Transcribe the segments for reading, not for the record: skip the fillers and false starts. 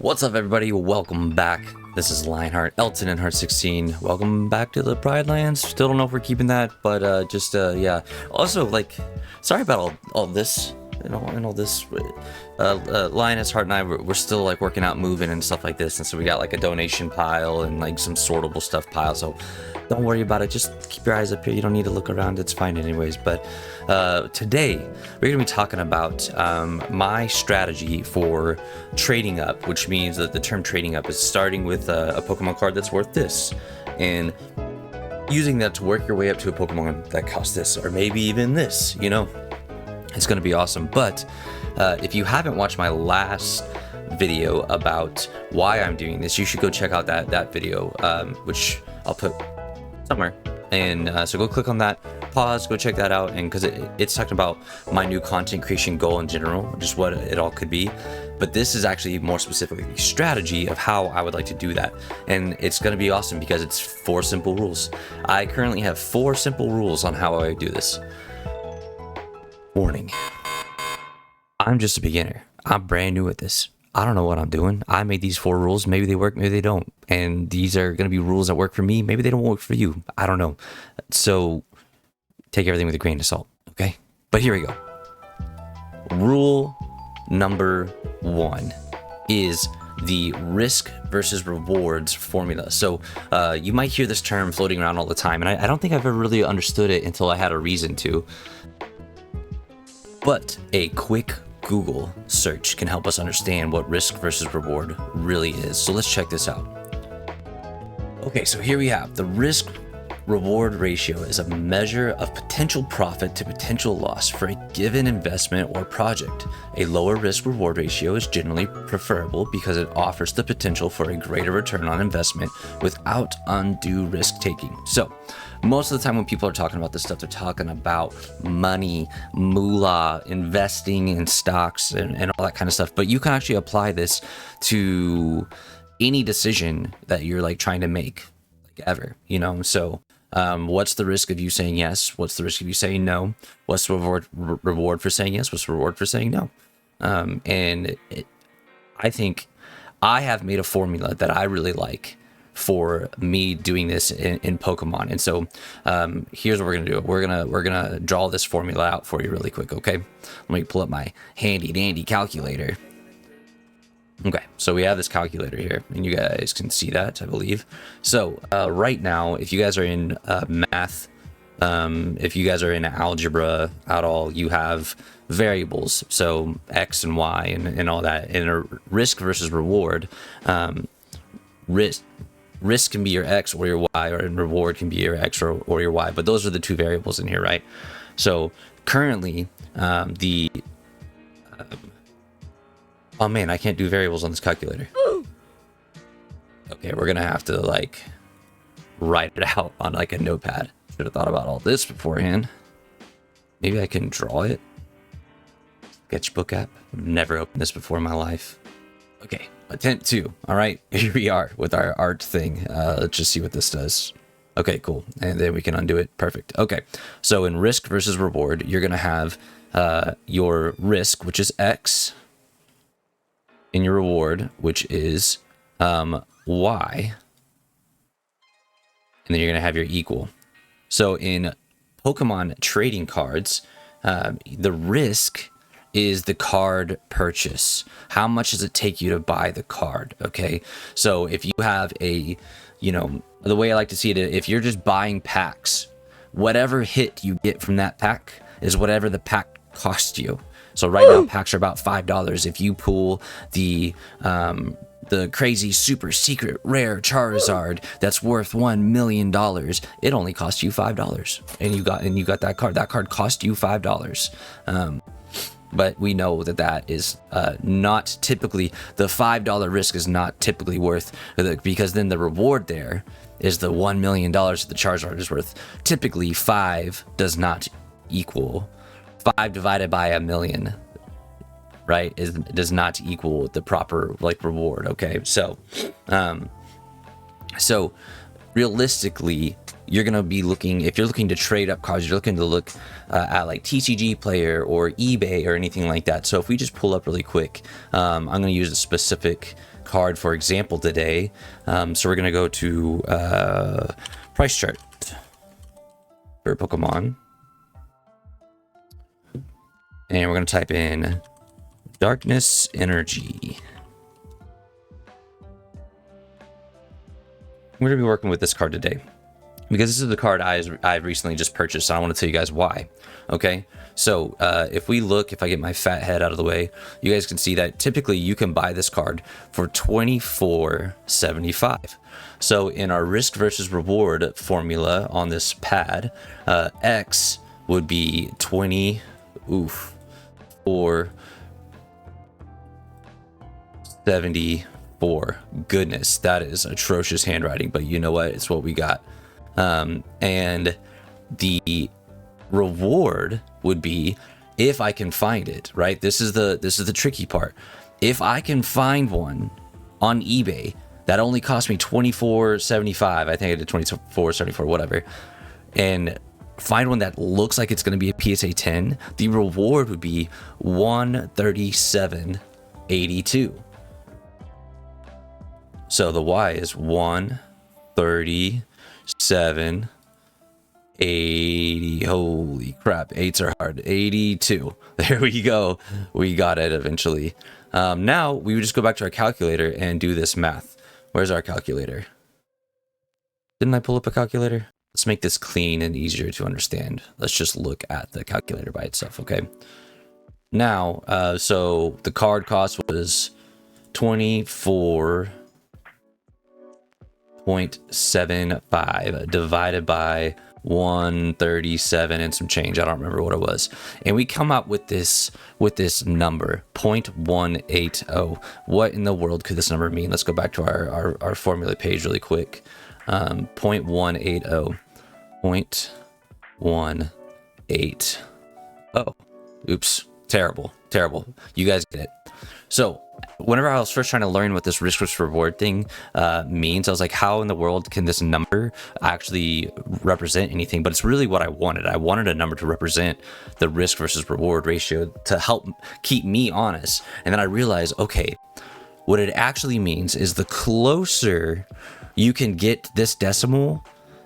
What's up, everybody? Welcome back. This is Lionheart, Elton, and Heart16. Welcome back to the Pride Lands. Still don't know if we're keeping that, but yeah. Also, like, sorry about all this, and all this. Lioness, Heart, and I, we're still like working out, moving, and stuff like this, and so we got like a donation pile and like some sortable stuff pile. So don't worry about it. Just keep your eyes up here. You don't need to look around. It's fine anyways. But today we're gonna be talking about my strategy for trading up, which means that the term trading up is starting with a Pokemon card that's worth this, and using that to work your way up to a Pokemon that costs this, or maybe even this. You know, it's gonna be awesome. But if you haven't watched my last video about why I'm doing this, you should go check out that video, which I'll put somewhere. And so go click on that, pause, go check that out, and because it's talking about my new content creation goal in general, just what it all could be. But this is actually more specifically the strategy of how I would like to do that, and it's going to be awesome because it's 4 simple rules. I currently have 4 simple rules on how I do this. Warning: I'm just a beginner. I'm brand new at this. I don't know what I'm doing. I made these 4 rules. Maybe they work, maybe they don't. And these are going to be rules that work for me. Maybe they don't work for you. I don't know. So take everything with a grain of salt, okay? But here we go. Rule number 1 is the risk versus rewards formula. So you might hear this term floating around all the time, and I don't think I've ever really understood it until I had a reason to. But a quick Google search can help us understand what risk versus reward really is. So let's check this out. Okay, so here we have the risk reward ratio is a measure of potential profit to potential loss for a given investment or project. A lower risk reward ratio is generally preferable because it offers the potential for a greater return on investment without undue risk taking. So most of the time when people are talking about this stuff, they're talking about money, moolah, investing in stocks, and all that kind of stuff. But you can actually apply this to any decision that you're like trying to make, like ever, you know? So what's the risk of you saying yes? What's the risk of you saying no? What's the reward for saying yes? What's the reward for saying no? I think I have made a formula that I really like for me doing this in Pokemon. And so here's what we're gonna do. We're gonna draw this formula out for you really quick, okay? Let me pull up my handy dandy calculator. Okay, so we have this calculator here, and you guys can see that, I believe. So right now, if you guys are in math, if you guys are in algebra at all, you have variables, so X and Y and all that. And a risk versus reward, risk can be your X or your Y, or reward can be your X or your Y, but those are the 2 variables in here, right? So currently, oh man, I can't do variables on this calculator. Okay, we're gonna have to like write it out on like a notepad. Should have thought about all this beforehand. Maybe I can draw it. Sketchbook app. I've never opened this before in my life. Okay, attempt 2. All right, here we are with our art thing. Let's just see what this does. Okay, cool. And then we can undo it. Perfect. Okay, so in risk versus reward, you're gonna have your risk, which is X, and your reward, which is Y, and then you're gonna have your equal. So in Pokemon trading cards, the risk is the card purchase. How much does it take you to buy the card? Okay, so if you have a, you know, the way I like to see it, if you're just buying packs, whatever hit you get from that pack is whatever the pack cost you. So right now packs are about $5. If you pull the crazy super secret rare Charizard that's worth $1 million, it only costs you $5, and you got that card. That card cost you $5. But we know that is not typically, the $5 risk is not typically worth, because then the reward there is the $1 million that the Charizard is worth. Typically 5 does not equal 5 divided by a million, right? Does not equal the proper like reward. Okay, so realistically, you're gonna be looking, if you're looking to trade up cards, you're looking to look at like TCG Player or eBay or anything like that. So if we just pull up really quick, I'm gonna use a specific card for example today. So we're gonna go to price chart for Pokemon, and we're gonna type in Darkness Energy. We're gonna be working with this card today because this is the card I've recently just purchased, and I want to tell you guys why. Okay, so if I get my fat head out of the way, you guys can see that typically you can buy this card for $24.75. So in our risk versus reward formula on this pad, X would be 20, for 74. Goodness, that is atrocious handwriting, but you know what? It's what we got. And the reward would be if I can find it, right? This is the tricky part. If I can find one on eBay that only cost me $24.75, I think I did $24.74, whatever, and find one that looks like it's going to be a PSA 10, the reward would be $137.82. So the Y is 137.80. Holy crap, 8s are hard. 82. There we go. We got it eventually. Now we would just go back to our calculator and do this math. Where's our calculator? Didn't I pull up a calculator? Let's make this clean and easier to understand. Let's just look at the calculator by itself, okay? Now, so the card cost was 24.75 divided by 137 and some change. I don't remember what it was. And we come up with this number, 0.180. What in the world could this number mean? Let's go back to our formula page really quick. 0.180. 0.180. Oops. Terrible. You guys get it. So whenever I was first trying to learn what this risk versus reward thing means, I was like, how in the world can this number actually represent anything? But it's really what I wanted. I wanted a number to represent the risk versus reward ratio to help keep me honest. And then I realized, okay, what it actually means is the closer you can get this decimal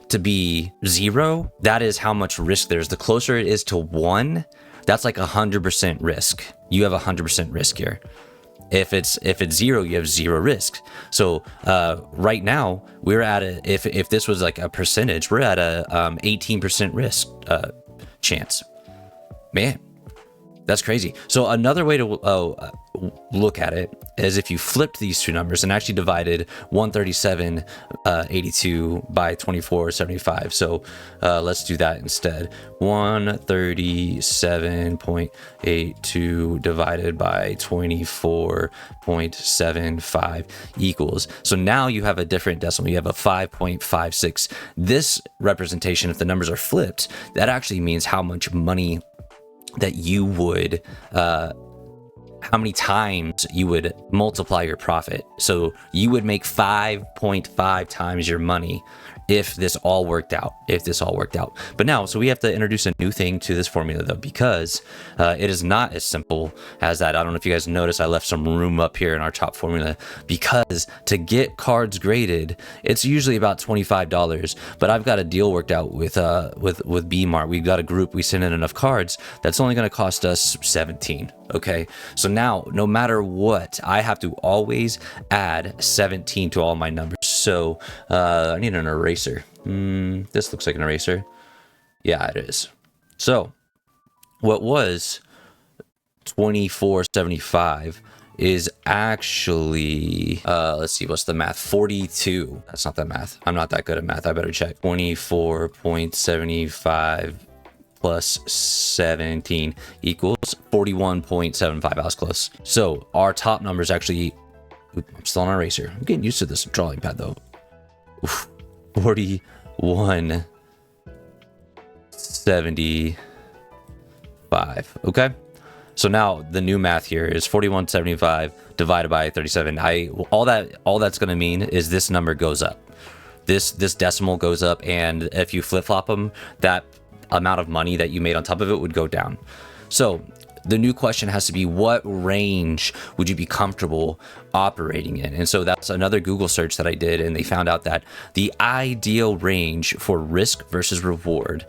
to be 0, that is how much risk there's. The closer it is to 1, that's like 100% risk. You have 100% risk here. If it's 0, you have 0 risk. So right now we're at if this was like a percentage, we're at a 18% risk chance. Man, that's crazy. So another way to look at it is if you flipped these two numbers and actually divided 137.82 by 24.75. So let's do that instead. 137.82 divided by 24.75 equals. So now you have a different decimal. You have a 5.56. This representation, if the numbers are flipped, that actually means how much money that you would how many times you would multiply your profit. So you would make 5.5 times your money if this all worked out. But now, so we have to introduce a new thing to this formula though, because it is not as simple as that. I don't know if you guys noticed, I left some room up here in our top formula, because to get cards graded, it's usually about $25. But I've got a deal worked out with B-Mart. We've got a group, we send in enough cards, that's only going to cost us 17. Okay, so now no matter what, I have to always add 17 to all my numbers. So I need an eraser. This looks like an eraser. Yeah, it is. So what was 24.75 is actually let's see, what's the math? 42. That's not the math. I'm not that good at math. I better check. 24.75 plus 17 equals 41.75. I was close. So our top number is actually, I'm still on an eraser. I'm getting used to this drawing pad though. 41.75. Okay. So now the new math here is 41.75 divided by 37. All that's going to mean is this number goes up. This decimal goes up, and if you flip flop them, that amount of money that you made on top of it would go down. So the new question has to be, what range would you be comfortable operating in? And so that's another Google search that I did, and they found out that the ideal range for risk versus reward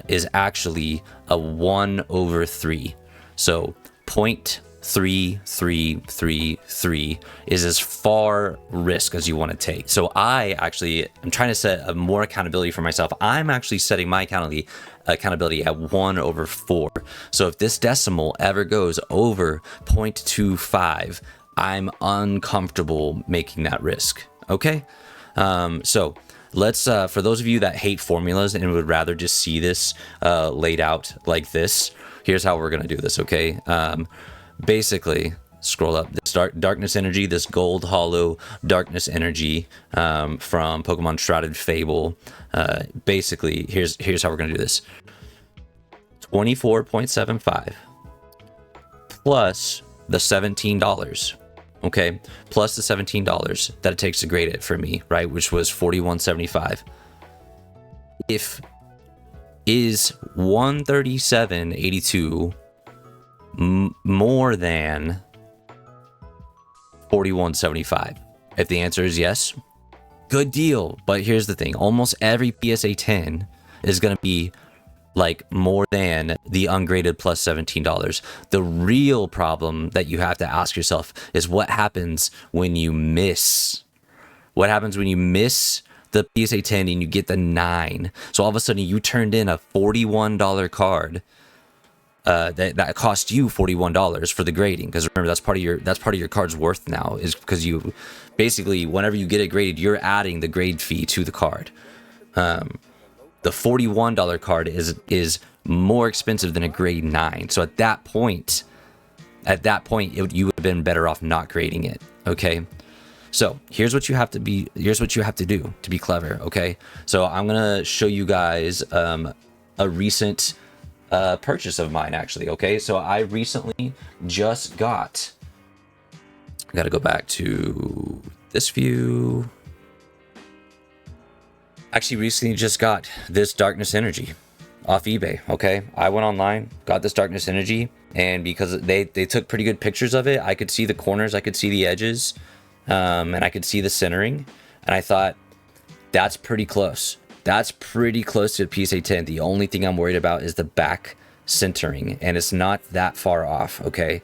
is actually a 1/3. So 0.3333 is as far risk as you want to take. So I'm trying to set a more accountability for myself. I'm actually setting my accountability at 1/4. So if this decimal ever goes over 0.25, I'm uncomfortable making that risk. Okay. So let's, for those of you that hate formulas and would rather just see this laid out like this, here's how we're going to do this. Okay. Basically, scroll up, this darkness energy, this gold hollow darkness energy from Pokemon Shrouded Fable. Basically, here's how we're gonna do this. 24.75 plus the $17. Okay, plus the $17 that it takes to grade it for me, right? Which was $41.75. Is 137.82 more than 41.75? If the answer is yes, good deal. But here's the thing, almost every PSA 10 is going to be like more than the ungraded plus $17. The real problem that you have to ask yourself is what happens when you miss. What happens when you miss the PSA 10 and you get the 9? So all of a sudden you turned in a $41 card that cost you $41 for the grading, because remember that's part of your card's worth now, is because you basically, whenever you get it graded, you're adding the grade fee to the card. The $41 card is more expensive than a grade 9. So at that point, you would have been better off not grading it. Okay. So here's what you have to do to be clever. Okay. So I'm gonna show you guys a recent purchase of mine, actually. Okay, so I recently just got, I gotta go back to this view. Actually recently just got this darkness energy off eBay. Okay, I went online, got this darkness energy, and because they took pretty good pictures of it, I could see the corners, I could see the edges, and I could see the centering, and I thought, that's pretty close. That's pretty close to a PSA 10. The only thing I'm worried about is the back centering, and it's not that far off. Okay,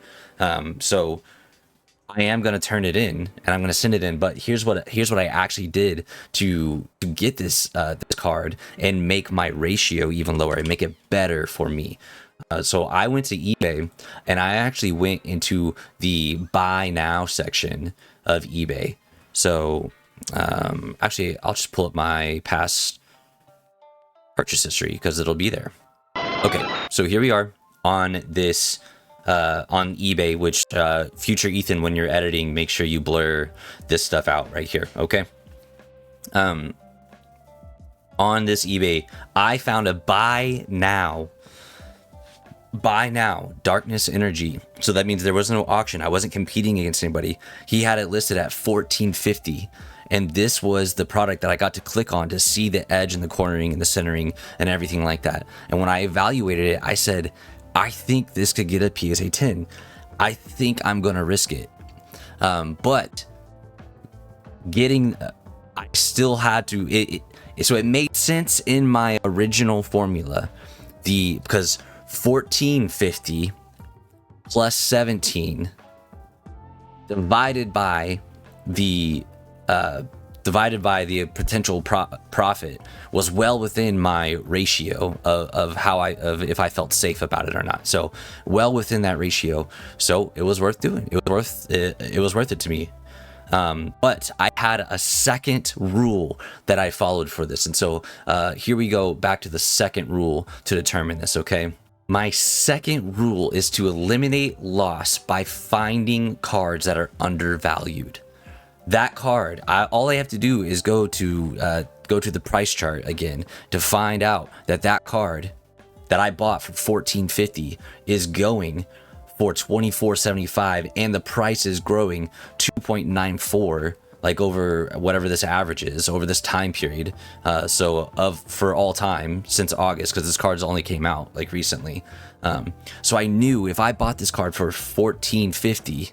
so I am going to turn it in, and I'm going to send it in. But here's what I actually did to get this card and make my ratio even lower and make it better for me. So I went to eBay, and I actually went into the buy now section of eBay. So actually, I'll just pull up my past purchase history because it'll be there. Okay, so here we are on this on eBay, which future Ethan, when you're editing, make sure you blur this stuff out right here. Okay. On this eBay, I found a buy now darkness energy. So that means there was no auction. I wasn't competing against anybody. He had it listed at $14.50. And this was the product that I got to click on to see the edge and the cornering and the centering and everything like that. And when I evaluated it, I said, I think this could get a PSA 10. I think I'm going to risk it. But getting, I still had to, so it made sense in my original formula. Because $14.50 plus 17 divided by the potential profit was well within my ratio of if I felt safe about it or not. So well within that ratio. So it was worth doing. It was worth it to me. But I had a second rule that I followed for this. And so here we go back to the second rule to determine this. Okay. My second rule is to eliminate loss by finding cards that are undervalued. That card, all I have to do is go to the price chart again to find out that card that I bought for $14.50 is going for $24.75, and the price is growing 2.94 like over whatever this average is over this time period. For all time since August, because this card's only came out like recently. So I knew if I bought this card for $14.50,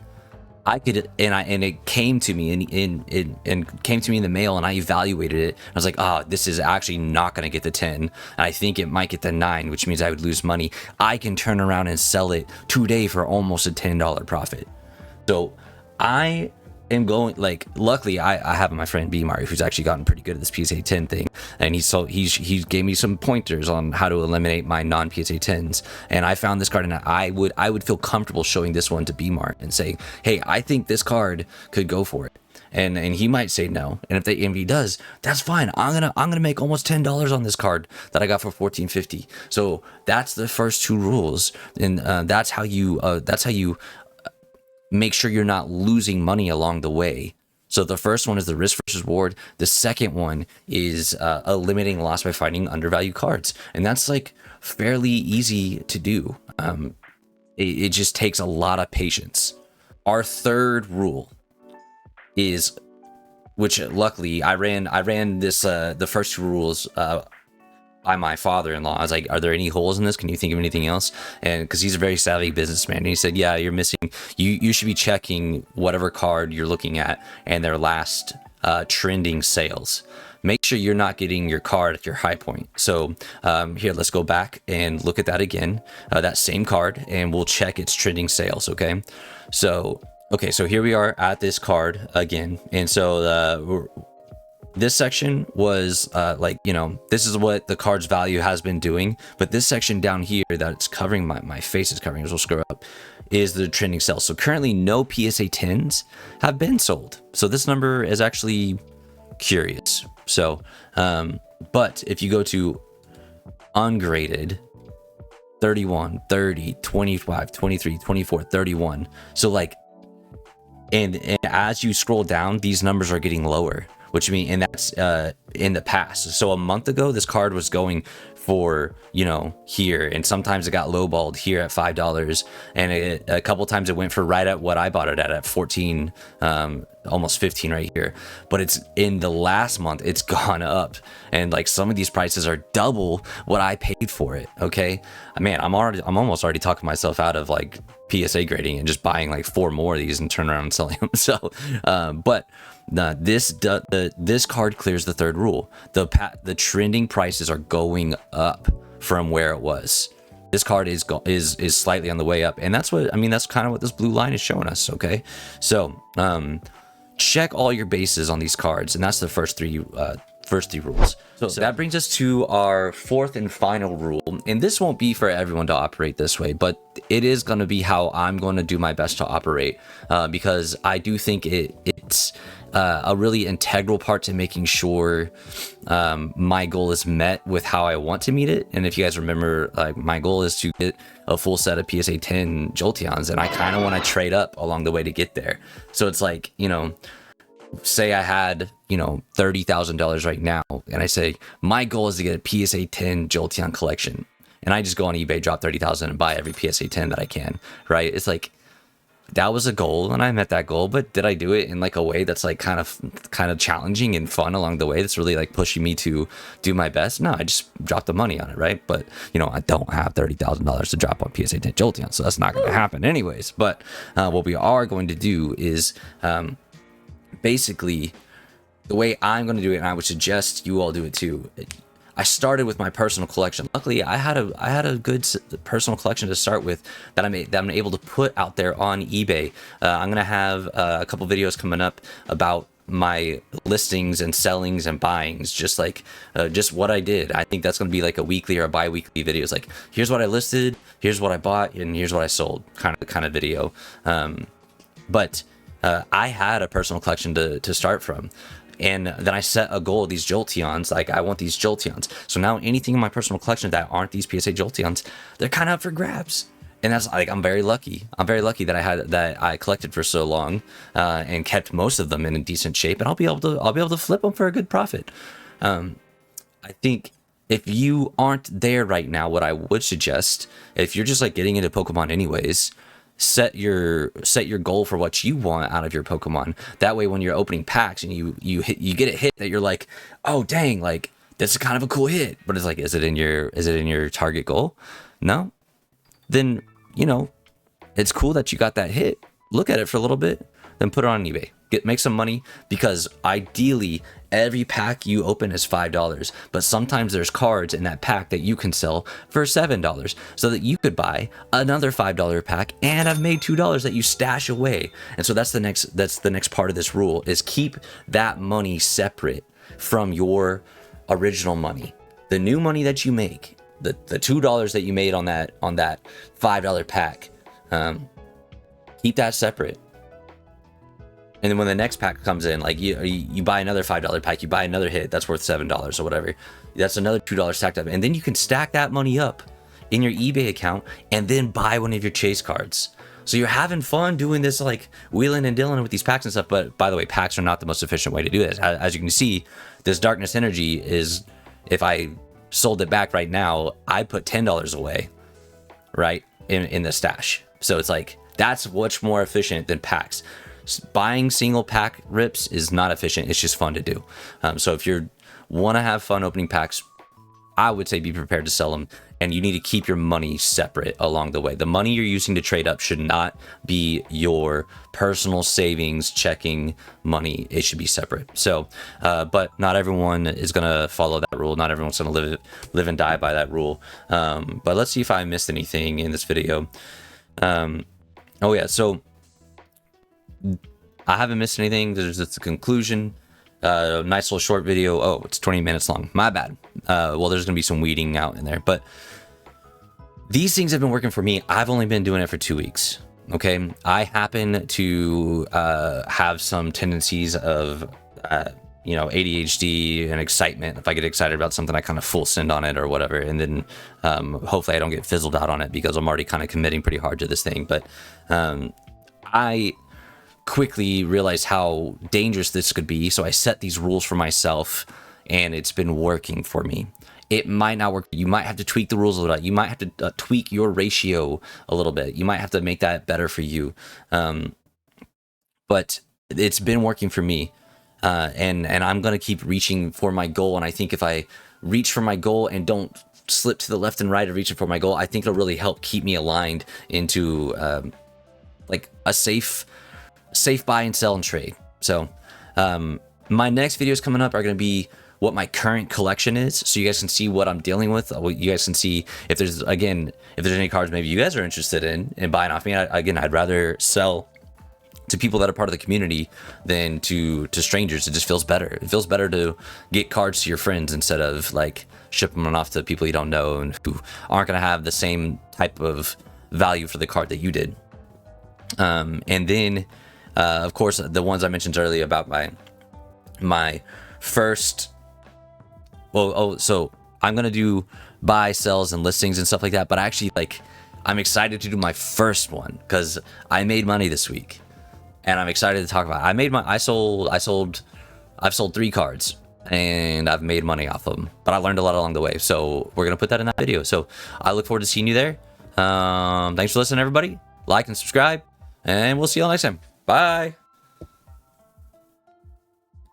I could, and it came to me and came to me in the mail, and I evaluated it. I was like, this is actually not going to get the 10. And I think it might get the 9, which means I would lose money. I can turn around and sell it today for almost a $10 profit. So I am going, like, luckily I have my friend B Mario, who's actually gotten pretty good at this PSA 10 thing, and he gave me some pointers on how to eliminate my non PSA 10s, and I found this card, and I would feel comfortable showing this one to B Mart and saying, hey, I think this card could go for it, and he might say no, and if he does, that's fine. I'm gonna make almost $10 on this card that I got for $14.50. So that's the first 2 rules, and that's how you make sure you're not losing money along the way. So the first one is the risk versus reward. The second one is eliminating loss by finding undervalued cards. And that's like fairly easy to do. It just takes a lot of patience. Our third rule is, which luckily I ran this, the first 2 rules by my father-in-law. I was like, are there any holes in this? Can you think of anything else? And because he's a very savvy businessman, and he said, yeah, you're missing, you should be checking whatever card you're looking at and their last trending sales. Make sure you're not getting your card at your high point. So here, let's go back and look at that again, that same card, and we'll check its trending sales. Okay, so here we are at this card again, and so this section was this is what the card's value has been doing, but this section down here that's covering my face is covering, as we'll scroll up, is the trending sales. So currently no PSA 10s have been sold. So this number is actually curious. So, but if you go to ungraded, 31, 30, 25, 23, 24, 31. So like, and as you scroll down, these numbers are getting lower, which means, and that's in the past. So a month ago, this card was going for, here, and sometimes it got lowballed here at $5, and a couple times it went for right at what I bought it at 14, almost 15 right here. But it's in the last month, it's gone up, and like some of these prices are double what I paid for it. Okay, man, I'm almost already talking myself out of like PSA grading and just buying like 4 more of these and turn around and selling them. So, but this card clears the third rule. The trending prices are going up from where it was. This card is slightly on the way up, and that's kind of what this blue line is showing us. Okay, so check all your bases on these cards, and that's the first three rules. So that brings us to our fourth and final rule, and this won't be for everyone to operate this way, but it is going to be how I'm going to do my best to operate, because I do think it's a really integral part to making sure my goal is met with how I want to meet it. And if you guys remember, like, my goal is to get a full set of PSA 10 Jolteons, and I kind of want to trade up along the way to get there. So it's like, say I had, $30,000 right now, and I say, my goal is to get a PSA 10 Jolteon collection. And I just go on eBay, drop 30,000 and buy every PSA 10 that I can, right? It's like, that was a goal, and I met that goal, but did I do it in like a way that's like kind of challenging and fun along the way, that's really like pushing me to do my best? No, I just dropped the money on it, right? But I don't have $30,000 to drop on PSA 10 Jolteon, so that's not going to happen anyways. But what we are going to do is basically the way I'm going to do it, and I would suggest you all do it too. I started with my personal collection. Luckily, I had a good personal collection to start with that I'm able to put out there on eBay. I'm gonna have a couple videos coming up about my listings and sellings and buyings, just what I did. I think that's gonna be like a weekly or a bi-weekly video. It's like, here's what I listed, here's what I bought, and here's what I sold, kind of video. But I had a personal collection to start from. And then I set a goal of these Jolteons, like I want these Jolteons. So now anything in my personal collection that aren't these PSA Jolteons, they're kind of up for grabs. And that's like, I'm very lucky. I'm very lucky that I collected for so long, and kept most of them in a decent shape. And I'll be able to flip them for a good profit. I think if you aren't there right now, what I would suggest, if you're just like getting into Pokemon anyways, set your goal for what you want out of your Pokemon. That way, when you're opening packs and you get a hit that you're like, oh dang, like this is kind of a cool hit, but it's like, is it in your target goal? No, then it's cool that you got that hit. Look at it for a little bit, then put it on eBay. Make some money, because ideally every pack you open is $5, but sometimes there's cards in that pack that you can sell for $7, so that you could buy another $5 pack and have made $2 that you stash away. And so that's the next part of this rule, is keep that money separate from your original money. The new money that you make, the $2 that you made on that $5 pack, keep that separate. And then when the next pack comes in, like you buy another $5 pack, you buy another hit that's worth $7 or whatever. That's another $2 stacked up, and then you can stack that money up in your eBay account and then buy one of your chase cards. So you're having fun doing this, like wheeling and dealing with these packs and stuff. But by the way, packs are not the most efficient way to do this. As you can see, this Darkness Energy is, if I sold it back right now, I put $10 away, right, in the stash. So it's like, that's much more efficient than packs. Buying single pack rips is not efficient. It's just fun to do. So if you want to have fun opening packs, I would say be prepared to sell them, and you need to keep your money separate along the way. The money you're using to trade up should not be your personal savings checking money. It should be separate. So, but not everyone is going to follow that rule. Not everyone's going to live and die by that rule. But let's see if I missed anything in this video. Oh yeah, so I haven't missed anything. There's just a conclusion. Nice little short video. Oh, it's 20 minutes long. My bad. Well, there's gonna be some weeding out in there, but these things have been working for me. I've only been doing it for 2 weeks. Okay, I happen to have some tendencies of ADHD and excitement. If I get excited about something, I kind of full send on it or whatever, and then hopefully I don't get fizzled out on it, because I'm already kind of committing pretty hard to this thing. But I quickly realized how dangerous this could be, so I set these rules for myself, and it's been working for me. It might not work. You might have to tweak the rules a little bit. You might have to tweak your ratio a little bit. You might have to make that better for you. But it's been working for me, and I'm gonna keep reaching for my goal. And I think if I reach for my goal and don't slip to the left and right of reaching for my goal, I think it'll really help keep me aligned into like a safe buy and sell and trade. So my next videos coming up are going to be what my current collection is, so you guys can see what I'm dealing with. You guys can see if there's any cards maybe you guys are interested in buying off me. I'd rather sell to people that are part of the community than to strangers. It just feels better. It feels better to get cards to your friends instead of like shipping them off to people you don't know and who aren't going to have the same type of value for the card that you did. And then of course, the ones I mentioned earlier about my first. So I'm gonna do buy, sells, and listings and stuff like that. But actually, I'm excited to do my first one because I made money this week, and I'm excited to talk about it. I've sold 3 cards, and I've made money off of them. But I learned a lot along the way, so we're gonna put that in that video. So I look forward to seeing you there. Thanks for listening, everybody. Like and subscribe, and we'll see you all next time. Bye.